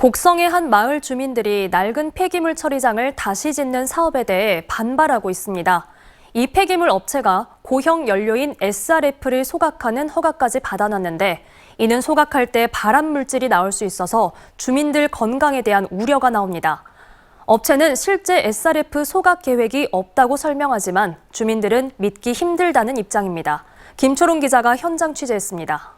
곡성의 한 마을 주민들이 낡은 폐기물 처리장을 다시 짓는 사업에 대해 반발하고 있습니다. 이 폐기물 업체가 고형 연료인 SRF를 소각하는 허가까지 받아놨는데 이는 소각할 때 발암 물질이 나올 수 있어서 주민들 건강에 대한 우려가 나옵니다. 업체는 실제 SRF 소각 계획이 없다고 설명하지만 주민들은 믿기 힘들다는 입장입니다. 김초롱 기자가 현장 취재했습니다.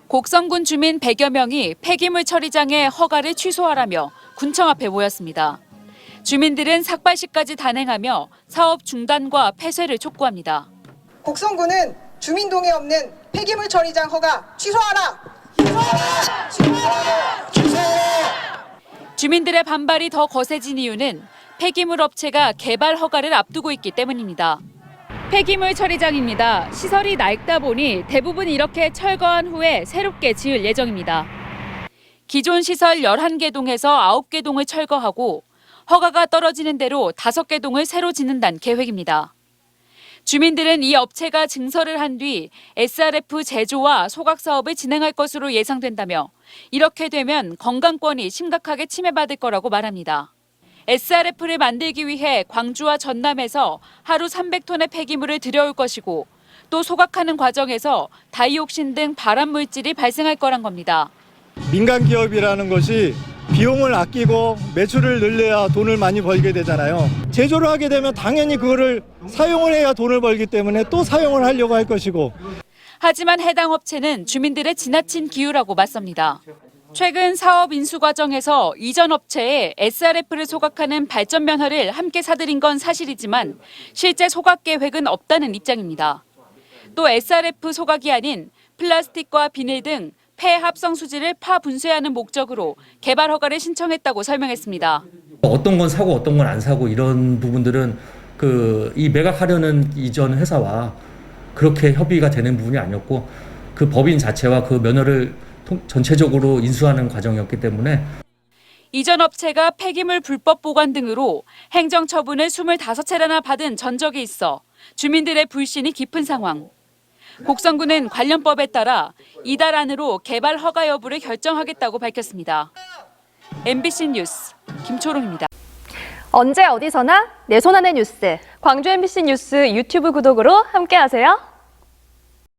곡성군 주민 100여 명이 폐기물 처리장의 허가를 취소하라며 군청 앞에 모였습니다. 주민들은 삭발식까지 단행하며 사업 중단과 폐쇄를 촉구합니다. 곡성군은 주민동에 없는 폐기물 처리장 허가 취소하라! 주민들의 반발이 더 거세진 이유는 폐기물 업체가 개발 허가를 앞두고 있기 때문입니다. 폐기물 처리장입니다. 시설이 낡다 보니 대부분 이렇게 철거한 후에 새롭게 지을 예정입니다. 기존 시설 11개 동에서 9개 동을 철거하고 허가가 떨어지는 대로 5개 동을 새로 짓는다는 계획입니다. 주민들은 이 업체가 증설을 한 뒤 SRF 제조와 소각 사업을 진행할 것으로 예상된다며 이렇게 되면 건강권이 심각하게 침해받을 거라고 말합니다. SRF를 만들기 위해 광주와 전남에서 하루 300톤의 폐기물을 들여올 것이고 또 소각하는 과정에서 다이옥신 등 발암 물질이 발생할 거란 겁니다. 민간 기업이라는 것이 비용을 아끼고 매출을 늘려야 돈을 많이 벌게 되잖아요. 제조를 하게 되면 당연히 그거를 사용을 해야 돈을 벌기 때문에 또 사용을 하려고 할 것이고. 하지만 해당 업체는 주민들의 지나친 기우라고 맞섭니다. 최근 사업 인수 과정에서 이전 업체에 SRF를 소각하는 발전 면허를 함께 사들인 건 사실이지만 실제 소각 계획은 없다는 입장입니다. 또 SRF 소각이 아닌 플라스틱과 비닐 등 폐합성 수지를 파분쇄하는 목적으로 개발 허가를 신청했다고 설명했습니다. 어떤 건 사고 어떤 건 안 사고 이런 부분들은 이 매각하려는 이전 회사와 그렇게 협의가 되는 부분이 아니었고 그 법인 자체와 그 면허를 전체적으로 인수하는 과정이었기 때문에 이전 업체가 폐기물 불법 보관 등으로 행정처분을 25차례나 받은 전적이 있어 주민들의 불신이 깊은 상황. 곡성군은 관련법에 따라 이달 안으로 개발 허가 여부를 결정하겠다고 밝혔습니다. MBC 뉴스 김초롱입니다. 언제 어디서나 내 손 안의 뉴스. 광주 MBC 뉴스 유튜브 구독으로 함께하세요.